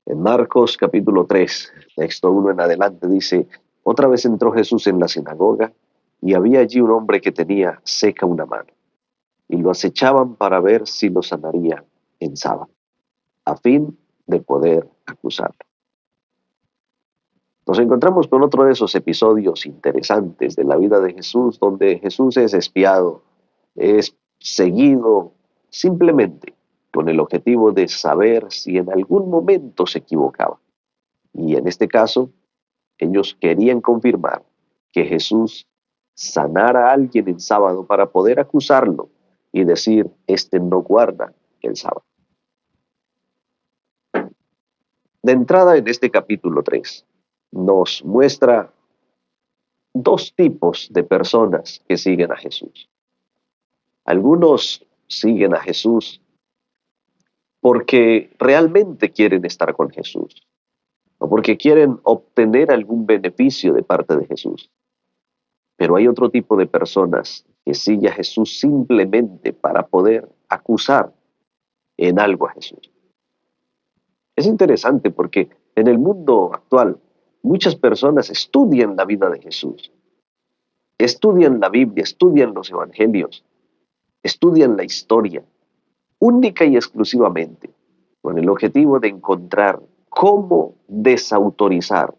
En Marcos capítulo 3, texto 1 en adelante, dice: otra vez entró Jesús en la sinagoga, y había allí un hombre que tenía seca una mano, y lo acechaban para ver si lo sanaría en sábado, a fin de poder acusarlo. Nos encontramos con otro de esos episodios interesantes de la vida de Jesús, donde Jesús es espiado, es seguido simplemente con el objetivo de saber si en algún momento se equivocaba. Y en este caso, ellos querían confirmar que Jesús sanara a alguien en sábado para poder acusarlo y decir: este no guarda el sábado. De entrada, en este capítulo 3 nos muestra dos tipos de personas que siguen a Jesús. Algunos siguen a Jesús porque realmente quieren estar con Jesús o porque quieren obtener algún beneficio de parte de Jesús. Pero hay otro tipo de personas que sigue a Jesús simplemente para poder acusar en algo a Jesús. Es interesante porque en el mundo actual muchas personas estudian la vida de Jesús, estudian la Biblia, estudian los evangelios, estudian la historia, única y exclusivamente con el objetivo de encontrar cómo desautorizar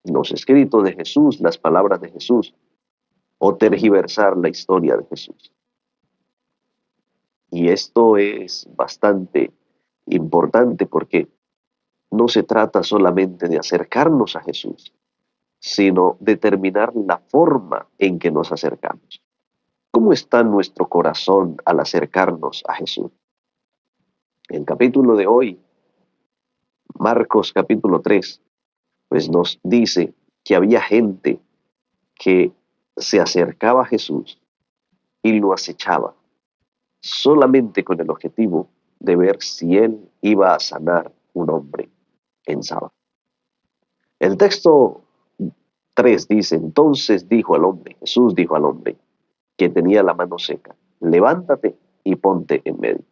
los escritos de Jesús, las palabras de Jesús, o tergiversar la historia de Jesús. Y esto es bastante importante porque no se trata solamente de acercarnos a Jesús, sino determinar la forma en que nos acercamos. ¿Cómo está nuestro corazón al acercarnos a Jesús? El capítulo de hoy, Marcos capítulo 3, pues nos dice que había gente que se acercaba a Jesús y lo acechaba solamente con el objetivo de ver si él iba a sanar un hombre en sábado. El texto 3 dice: entonces dijo al hombre, Jesús dijo al hombre que tenía la mano seca: levántate y ponte en medio.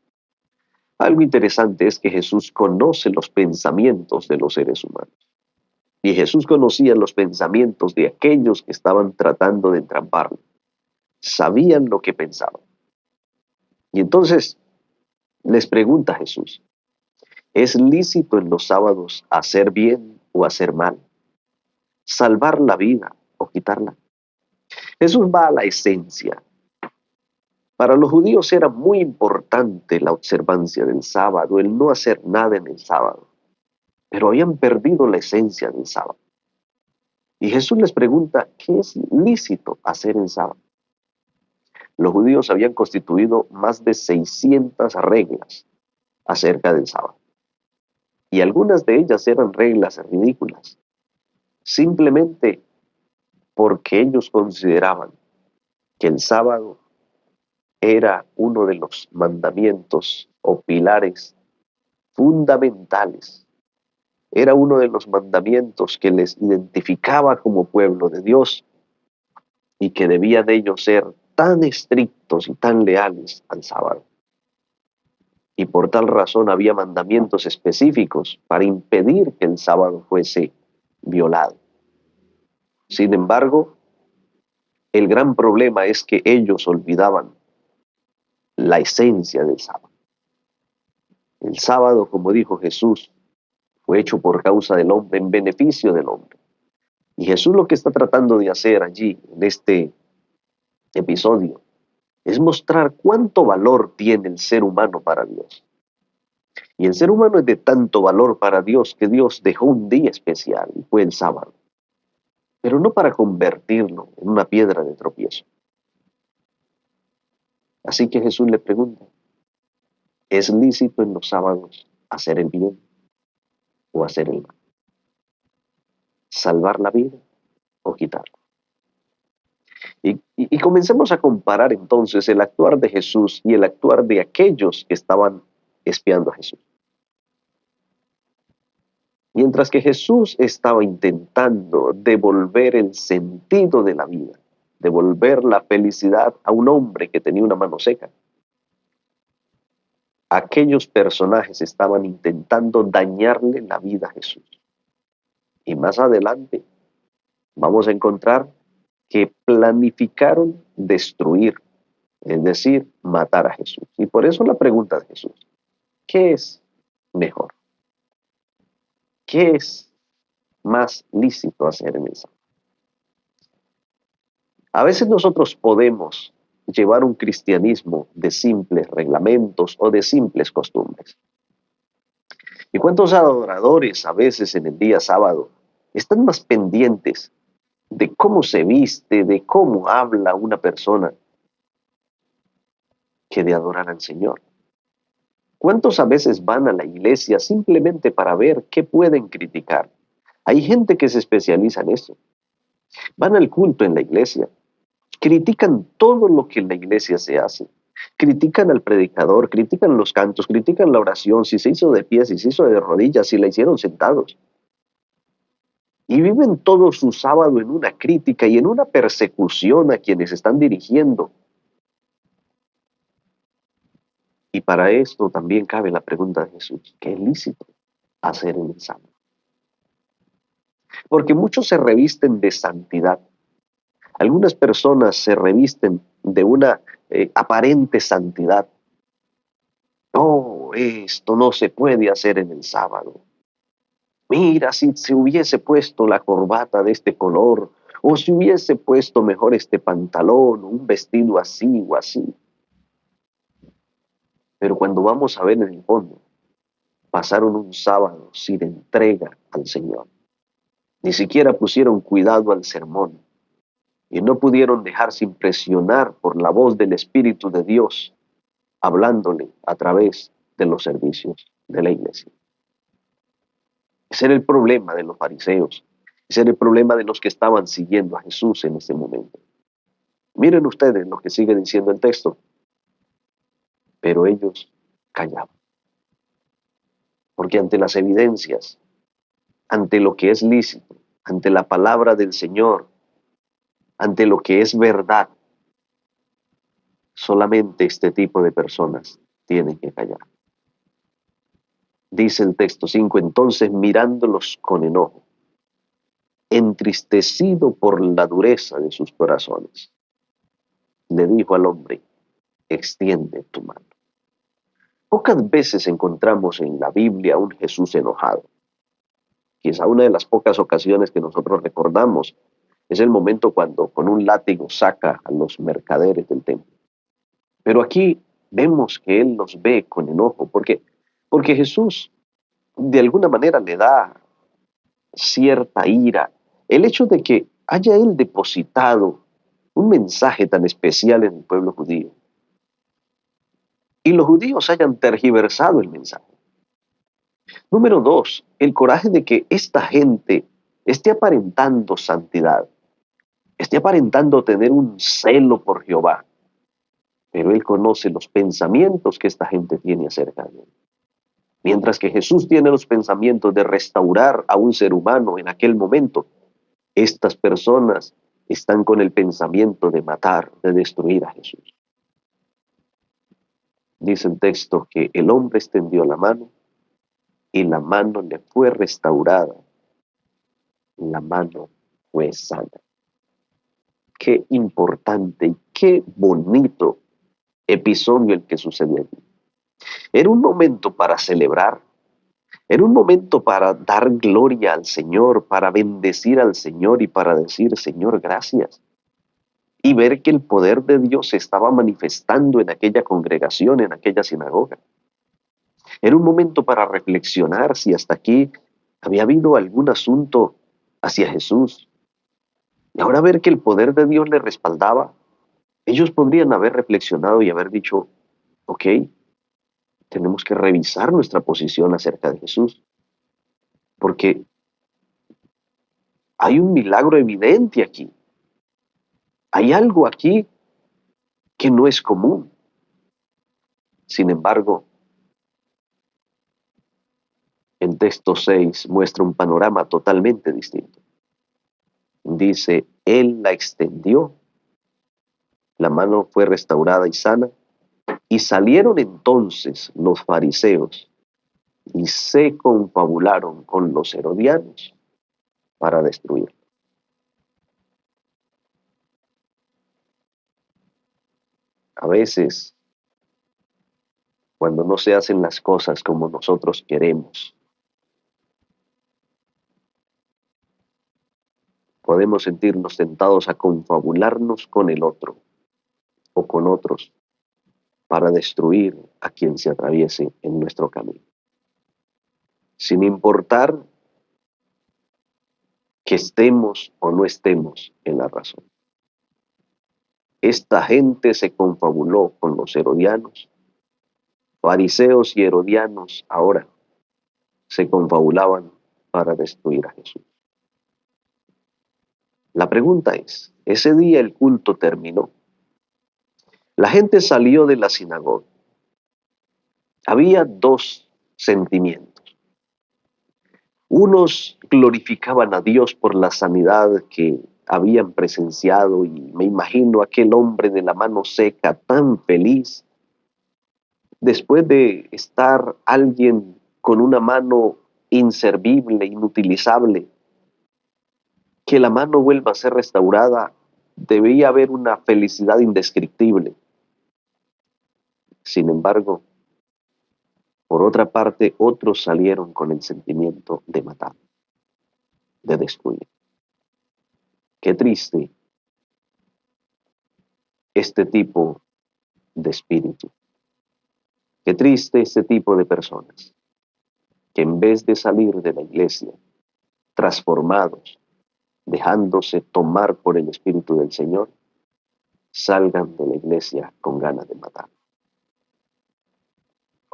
Algo interesante es que Jesús conoce los pensamientos de los seres humanos. Y Jesús conocía los pensamientos de aquellos que estaban tratando de entramparlo. Sabían lo que pensaban. Y entonces les pregunta a Jesús: ¿es lícito en los sábados hacer bien o hacer mal? ¿Salvar la vida o quitarla? Jesús va a la esencia. Para los judíos era muy importante la observancia del sábado, el no hacer nada en el sábado. Pero habían perdido la esencia del sábado. Y Jesús les pregunta: ¿qué es lícito hacer en sábado? Los judíos habían constituido más de 600 reglas acerca del sábado. Y algunas de ellas eran reglas ridículas, simplemente porque ellos consideraban que el sábado era uno de los mandamientos o pilares fundamentales. Era uno de los mandamientos que les identificaba como pueblo de Dios y que debían ellos ser tan estrictos y tan leales al sábado. Y por tal razón había mandamientos específicos para impedir que el sábado fuese violado. Sin embargo, el gran problema es que ellos olvidaban la esencia del sábado. El sábado, como dijo Jesús, fue hecho por causa del hombre, en beneficio del hombre. Y Jesús lo que está tratando de hacer allí, en este episodio, es mostrar cuánto valor tiene el ser humano para Dios. Y el ser humano es de tanto valor para Dios que Dios dejó un día especial, y fue el sábado. Pero no para convertirlo en una piedra de tropiezo. Así que Jesús le pregunta: ¿es lícito en los sábados hacer el bien o hacer el mal? ¿Salvar la vida o quitarla? Y comencemos a comparar entonces el actuar de Jesús y el actuar de aquellos que estaban espiando a Jesús. Mientras que Jesús estaba intentando devolver el sentido de la vida, devolver la felicidad a un hombre que tenía una mano seca, aquellos personajes estaban intentando dañarle la vida a Jesús. Y más adelante vamos a encontrar que planificaron destruir, es decir, matar a Jesús. Y por eso la pregunta de Jesús, ¿qué es mejor? ¿Qué es más lícito hacer en el sábado? A veces nosotros podemos llevar un cristianismo de simples reglamentos o de simples costumbres. ¿Y cuántos adoradores a veces en el día sábado están más pendientes de cómo se viste, de cómo habla una persona, que de adorar al Señor? ¿Cuántos a veces van a la iglesia simplemente para ver qué pueden criticar? Hay gente que se especializa en eso. Van al culto en la iglesia, critican todo lo que en la iglesia se hace. Critican al predicador, critican los cantos, critican la oración, si se hizo de pie, si se hizo de rodillas, si la hicieron sentados. Y viven todo su sábado en una crítica y en una persecución a quienes están dirigiendo. Y para esto también cabe la pregunta de Jesús, ¿qué es lícito hacer en el sábado? Porque muchos se revisten de santidad. Algunas personas se revisten de una aparente santidad. No, esto no se puede hacer en el sábado. Mira, si se hubiese puesto la corbata de este color, o si hubiese puesto mejor este pantalón, o un vestido así o así. Pero cuando vamos a ver en el fondo, pasaron un sábado sin entrega al Señor. Ni siquiera pusieron cuidado al sermón y no pudieron dejarse impresionar por la voz del Espíritu de Dios hablándole a través de los servicios de la iglesia. Ese era el problema de los fariseos. Ese era el problema de los que estaban siguiendo a Jesús en ese momento. Miren ustedes lo que sigue diciendo el texto. Pero ellos callaban. Porque ante las evidencias, ante lo que es lícito, ante la palabra del Señor, ante lo que es verdad, solamente este tipo de personas tienen que callar. Dice el texto 5, entonces mirándolos con enojo, entristecido por la dureza de sus corazones, le dijo al hombre, extiende tu mano. Pocas veces encontramos en la Biblia un Jesús enojado. Quizá una de las pocas ocasiones que nosotros recordamos es el momento cuando con un látigo saca a los mercaderes del templo. Pero aquí vemos que Él los ve con enojo, porque Jesús de alguna manera le da cierta ira. El hecho de que haya Él depositado un mensaje tan especial en el pueblo judío y los judíos hayan tergiversado el mensaje. Número dos, el coraje de que esta gente esté aparentando santidad, esté aparentando tener un celo por Jehová, pero Él conoce los pensamientos que esta gente tiene acerca de Él. Mientras que Jesús tiene los pensamientos de restaurar a un ser humano en aquel momento, estas personas están con el pensamiento de matar, de destruir a Jesús. Dice el texto que el hombre extendió la mano y la mano le fue restaurada, la mano fue sana. Qué importante y qué bonito episodio el que sucedió allí. Era un momento para celebrar, era un momento para dar gloria al Señor, para bendecir al Señor y para decir, Señor, gracias. Y ver que el poder de Dios se estaba manifestando en aquella congregación, en aquella sinagoga. Era un momento para reflexionar si hasta aquí había habido algún asunto hacia Jesús. Y ahora ver que el poder de Dios le respaldaba, ellos podrían haber reflexionado y haber dicho, ok, tenemos que revisar nuestra posición acerca de Jesús, porque hay un milagro evidente aquí. Hay algo aquí que no es común. Sin embargo, el texto 6 muestra un panorama totalmente distinto. Dice, Él la extendió, la mano fue restaurada y sana, Y salieron entonces los fariseos y se confabularon con los herodianos para destruirlo. A veces, cuando no se hacen las cosas como nosotros queremos, podemos sentirnos tentados a confabularnos con el otro o con otros para destruir a quien se atraviese en nuestro camino. Sin importar que estemos o no estemos en la razón. Esta gente se confabuló con los herodianos. Fariseos y herodianos ahora se confabulaban para destruir a Jesús. La pregunta es, ese día el culto terminó. La gente salió de la sinagoga. Había dos sentimientos. Unos glorificaban a Dios por la sanidad que habían presenciado, y me imagino aquel hombre de la mano seca tan feliz después de estar alguien con una mano inservible, inutilizable, que la mano vuelva a ser restaurada. Debía haber una felicidad indescriptible. Sin embargo, por otra parte, otros salieron con el sentimiento de matar, de destruir. Qué triste este tipo de espíritu. Qué triste este tipo de personas que en vez de salir de la iglesia transformados, dejándose tomar por el Espíritu del Señor, salgan de la iglesia con ganas de matar.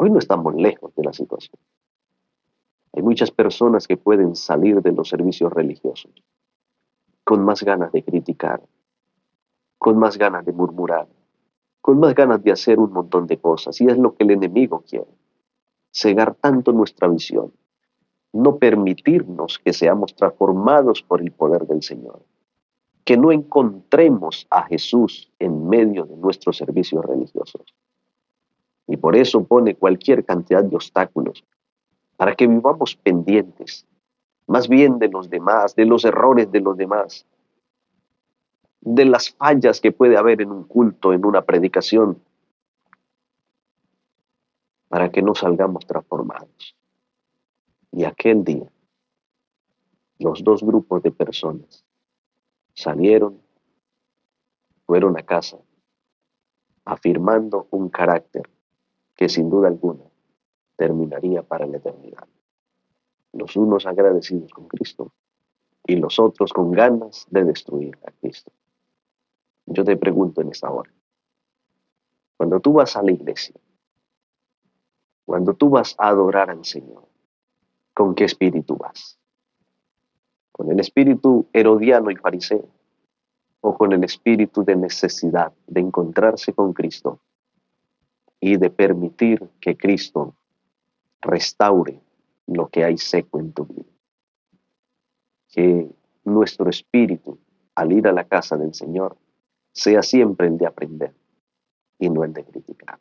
Hoy no estamos lejos de la situación. Hay muchas personas que pueden salir de los servicios religiosos con más ganas de criticar, con más ganas de murmurar, con más ganas de hacer un montón de cosas. Y es lo que el enemigo quiere. Cegar tanto nuestra visión, no permitirnos que seamos transformados por el poder del Señor, que no encontremos a Jesús en medio de nuestros servicios religiosos. Y por eso pone cualquier cantidad de obstáculos para que vivamos pendientes, más bien de los demás, de los errores de los demás, de las fallas que puede haber en un culto, en una predicación, para que no salgamos transformados. Y aquel día, los dos grupos de personas salieron, fueron a casa, afirmando un carácter que sin duda alguna terminaría para la eternidad. Los unos agradecidos con Cristo y los otros con ganas de destruir a Cristo. Yo te pregunto en esta hora, cuando tú vas a la iglesia, cuando tú vas a adorar al Señor, ¿con qué espíritu vas? ¿Con el espíritu herodiano y fariseo? ¿O con el espíritu de necesidad de encontrarse con Cristo y de permitir que Cristo restaure lo que hay seco en tu vida? Que nuestro espíritu, al ir a la casa del Señor, sea siempre el de aprender y no el de criticar.